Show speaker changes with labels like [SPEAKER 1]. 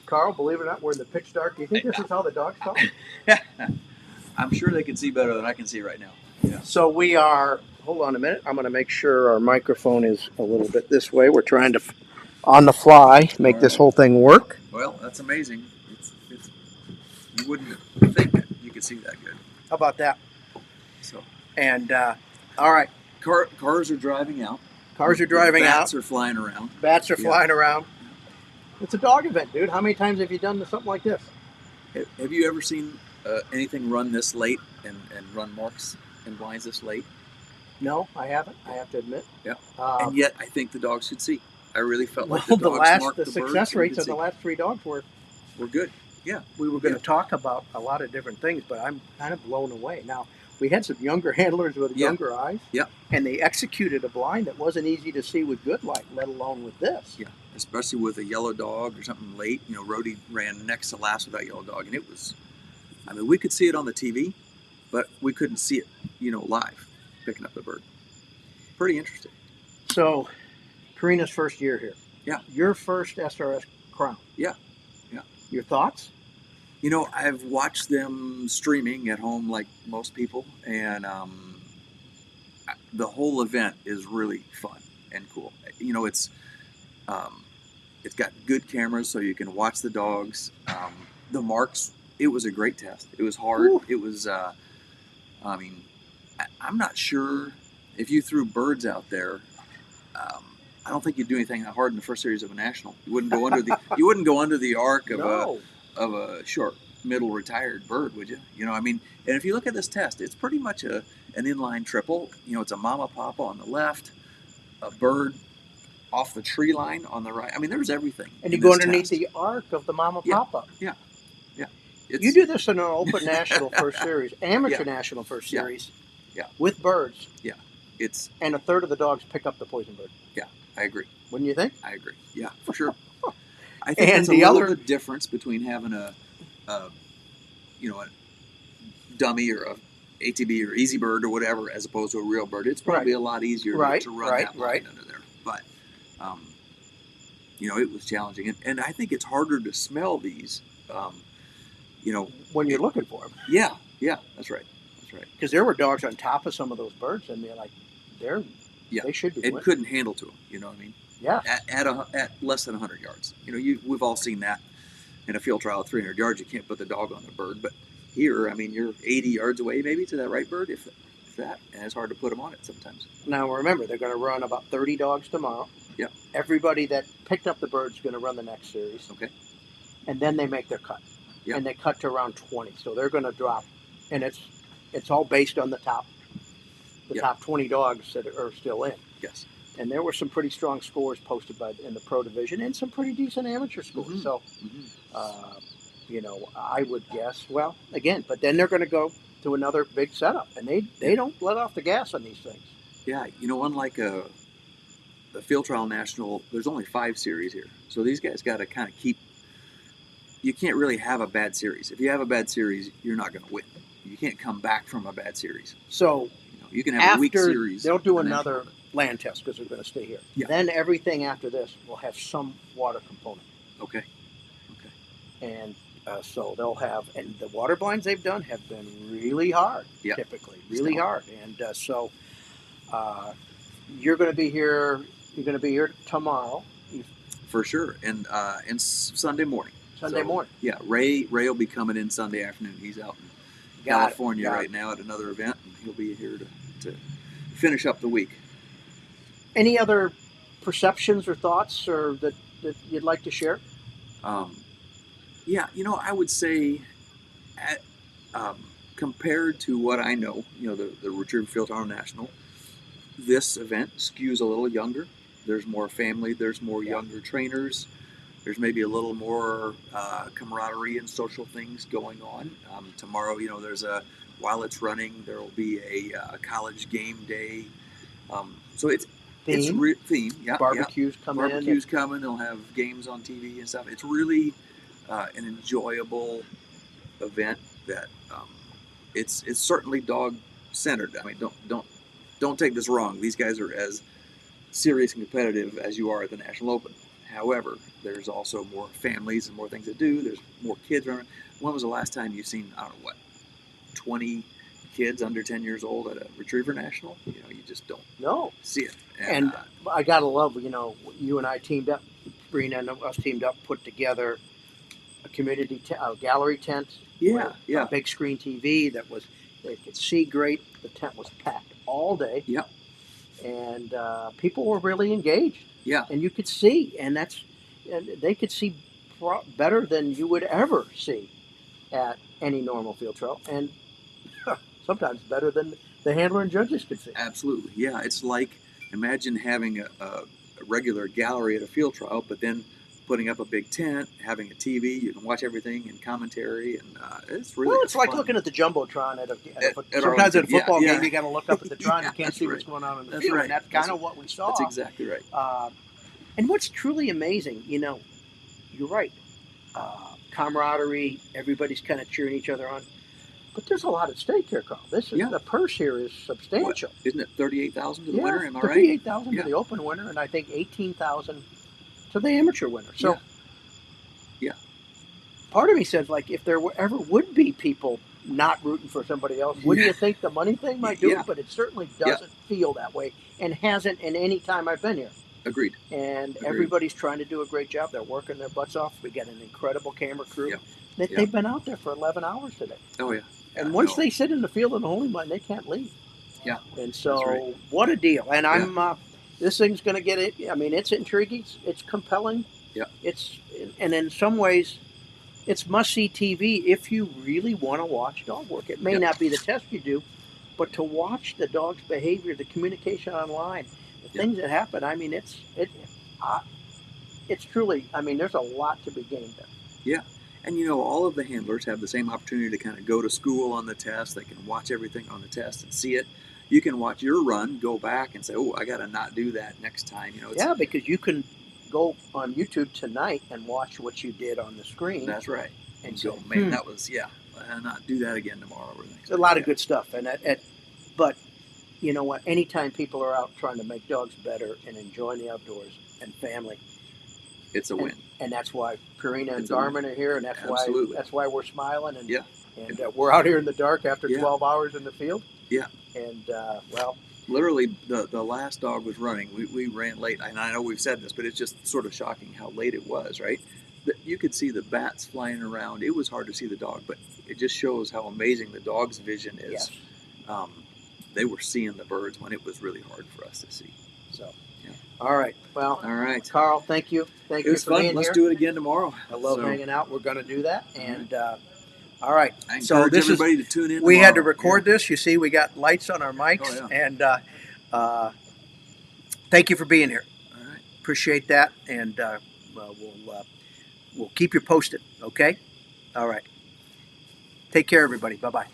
[SPEAKER 1] Carl, believe it or not, we're in the pitch dark. Do you think this is how the dogs talk?
[SPEAKER 2] I'm sure they can see better than I can see right now. Yeah.
[SPEAKER 1] So we are, hold on a minute. I'm going to make sure our microphone is a little bit this way. We're trying to, on the fly, make this whole thing work.
[SPEAKER 2] Well, that's amazing. You wouldn't think that you could see that good.
[SPEAKER 1] How about that?
[SPEAKER 2] So,
[SPEAKER 1] and all right.
[SPEAKER 2] Cars are driving out.
[SPEAKER 1] Cars are driving out.
[SPEAKER 2] Bats are flying around.
[SPEAKER 1] Bats are flying around. It's a dog event, dude. How many times have you done something like this?
[SPEAKER 2] Have you ever seen anything run this late and run marks and blinds this late?
[SPEAKER 1] No, I haven't. I have to admit.
[SPEAKER 2] Yeah. And yet, I think the dogs should see. I really felt like the
[SPEAKER 1] success rates of the last 3 dogs were
[SPEAKER 2] good. Yeah.
[SPEAKER 1] We were going to talk about a lot of different things, but I'm kind of blown away. Now, we had some younger handlers with younger eyes.
[SPEAKER 2] Yeah.
[SPEAKER 1] And they executed a blind that wasn't easy to see with good light, let alone with this.
[SPEAKER 2] Yeah. Especially with a yellow dog or something late. You know, Rhodey ran next to last with that yellow dog, and it was, I mean, we could see it on the TV, but we couldn't see it, live, picking up the bird. Pretty interesting.
[SPEAKER 1] So, Karina's first year here.
[SPEAKER 2] Yeah.
[SPEAKER 1] Your first SRS crown.
[SPEAKER 2] Yeah. Yeah.
[SPEAKER 1] Your thoughts?
[SPEAKER 2] I've watched them streaming at home like most people, and the whole event is really fun and cool. It's got good cameras so you can watch the dogs. The marks, it was a great test. It was hard. Ooh. It was, I'm not sure if you threw birds out there. I don't think you'd do anything that hard in the first series of a national. You wouldn't go under the arc of a short middle retired bird, would you? And if you look at this test, it's pretty much an inline triple. It's a mama papa on the left, a bird off the tree line on the right. I mean, there's everything.
[SPEAKER 1] And you go underneath the arc of the mama papa.
[SPEAKER 2] Yeah.
[SPEAKER 1] You do this in an open national first series, amateur national first series.
[SPEAKER 2] Yeah.
[SPEAKER 1] With birds.
[SPEAKER 2] Yeah.
[SPEAKER 1] And a third of the dogs pick up the poison bird.
[SPEAKER 2] Yeah, I agree.
[SPEAKER 1] Wouldn't you think?
[SPEAKER 2] I agree. Yeah, for sure. I think it's a little bit difference between having a dummy or a ATB or easy bird or whatever as opposed to a real bird. It's probably a lot easier to run that line under there. But, it was challenging. And I think it's harder to smell these,
[SPEAKER 1] when you're looking for them.
[SPEAKER 2] Yeah, that's right.
[SPEAKER 1] Because there were dogs on top of some of those birds, and they should be.
[SPEAKER 2] It couldn't handle to them. You know what I mean?
[SPEAKER 1] Yeah.
[SPEAKER 2] At less than 100 yards. We've all seen that in a field trial at 300 yards. You can't put the dog on the bird, but here, you're 80 yards away maybe to that right bird, if that, and it's hard to put them on it sometimes.
[SPEAKER 1] Now remember, they're going to run about 30 dogs tomorrow.
[SPEAKER 2] Yeah.
[SPEAKER 1] Everybody that picked up the bird is going to run the next series.
[SPEAKER 2] Okay.
[SPEAKER 1] And then they make their cut. Yeah. And they cut to around 20, so they're going to drop, and it's all based on the top 20 dogs that are still in.
[SPEAKER 2] Yes.
[SPEAKER 1] And there were some pretty strong scores posted in the pro division and some pretty decent amateur scores. Mm-hmm. So, I would guess, but then they're going to go to another big setup, and they don't let off the gas on these things.
[SPEAKER 2] Yeah, unlike the field trial national, there's only 5 series here. So these guys got to kind of you can't really have a bad series. If you have a bad series, you're not going to win. You can't come back from a bad series.
[SPEAKER 1] So
[SPEAKER 2] you can have a weak series.
[SPEAKER 1] They'll do another land test because they're going to stay here.
[SPEAKER 2] Yeah.
[SPEAKER 1] Then everything after this will have some water component.
[SPEAKER 2] Okay.
[SPEAKER 1] And so they'll have, and the water blinds they've done have been really hard, typically, really hard. And so you're going to be here. You're going to be here tomorrow.
[SPEAKER 2] For sure, and Sunday morning.
[SPEAKER 1] Sunday morning.
[SPEAKER 2] Yeah, Ray will be coming in Sunday afternoon. He's out in California right now at another event, and he'll be here to finish up the week.
[SPEAKER 1] Any other perceptions or thoughts or that you'd like to share?
[SPEAKER 2] I would say, compared to what I know, the Retriever Field Trial National, this event skews a little younger. There's more family. There's more younger trainers. There's maybe a little more camaraderie and social things going on. Tomorrow, while it's running, there will be a college game day. So it's theme. Yeah,
[SPEAKER 1] barbecues coming.
[SPEAKER 2] Barbecues coming. They'll have games on TV and stuff. It's really an enjoyable event that it's certainly dog centered. I mean, don't take this wrong. These guys are as serious and competitive as you are at the National Open. However, there's also more families and more things to do. There's more kids running. When was the last time you've seen, I don't know what, 20 kids under 10 years old at a Retriever National? You know, you just don't see it.
[SPEAKER 1] And I gotta love, you and I teamed up, Brina and us teamed up, put together a community gallery tent.
[SPEAKER 2] Yeah,
[SPEAKER 1] with a big screen TV that was, they could see great. The tent was packed all day.
[SPEAKER 2] Yeah.
[SPEAKER 1] And people were really engaged.
[SPEAKER 2] Yeah.
[SPEAKER 1] And you could see, and they could see better than you would ever see at any normal field trial, and sometimes better than the handler and judges could see.
[SPEAKER 2] Absolutely. Yeah. It's like, imagine having a regular gallery at a field trial, but then putting up a big tent, having a TV, you can watch everything and commentary, and it's really
[SPEAKER 1] well. It's like
[SPEAKER 2] fun.
[SPEAKER 1] looking at the jumbotron sometimes at a football game. You got to look up at the tron. You can't see what's going on in the field.
[SPEAKER 2] Right.
[SPEAKER 1] And that's kind of what we saw.
[SPEAKER 2] That's exactly right.
[SPEAKER 1] And what's truly amazing, you're right. Camaraderie. Everybody's kind of cheering each other on. But there's a lot at stake here, Carl. The purse here is substantial.
[SPEAKER 2] What? Isn't it $38,000 to the winner? Am I right?
[SPEAKER 1] $38,000 to the open winner, and I think $18,000 to the amateur winner. So,
[SPEAKER 2] yeah.
[SPEAKER 1] Part of me says, like, if there ever would be people not rooting for somebody else, wouldn't you think the money thing might do it? But it certainly doesn't feel that way, and hasn't in any time I've been here.
[SPEAKER 2] Agreed.
[SPEAKER 1] And everybody's trying to do a great job. They're working their butts off. We got an incredible camera crew. They've been out there for 11 hours today.
[SPEAKER 2] Oh, yeah.
[SPEAKER 1] And once they sit in the field in the holding line, they can't leave.
[SPEAKER 2] Yeah.
[SPEAKER 1] And so, what a deal. And I'm, this thing's going to get it. I mean, it's intriguing. It's compelling.
[SPEAKER 2] Yeah.
[SPEAKER 1] And in some ways, it's must-see TV if you really want to watch dog work. It may not be the test you do, but to watch the dog's behavior, the communication online, the things that happen. I mean, it's truly. I mean, there's a lot to be gained there.
[SPEAKER 2] Yeah. And all of the handlers have the same opportunity to kind of go to school on the test. They can watch everything on the test and see it. You can watch your run, go back and say, "Oh, I got to not do that next time."
[SPEAKER 1] Because you can go on YouTube tonight and watch what you did on the screen.
[SPEAKER 2] That's right.
[SPEAKER 1] And
[SPEAKER 2] go, man, that was I'll not do that again tomorrow or next.
[SPEAKER 1] A lot of good stuff, and but you know what? Anytime people are out trying to make dogs better and enjoying the outdoors and family,
[SPEAKER 2] it's a win.
[SPEAKER 1] And that's why Purina and Garmin are here, and that's why we're smiling. And we're out here in the dark after 12 hours in the field.
[SPEAKER 2] Yeah.
[SPEAKER 1] And
[SPEAKER 2] literally the last dog was running. We ran late, and I know we've said this, but it's just sort of shocking how late it was. Right? You could see the bats flying around. It was hard to see the dog, but it just shows how amazing the dog's vision is.
[SPEAKER 1] Yes.
[SPEAKER 2] They were seeing the birds when it was really hard for us to see. So.
[SPEAKER 1] All right. Well,
[SPEAKER 2] all right.
[SPEAKER 1] Carl, thank you. Thank you for being here.
[SPEAKER 2] Let's do it again tomorrow.
[SPEAKER 1] I love hanging out. We're going to do that. And all right.
[SPEAKER 2] I encourage everybody to tune in.
[SPEAKER 1] We had to record this. You see, we got lights on our mics. And thank you for being here.
[SPEAKER 2] All right.
[SPEAKER 1] Appreciate that. And we'll keep you posted. Okay. All right. Take care, everybody. Bye-bye.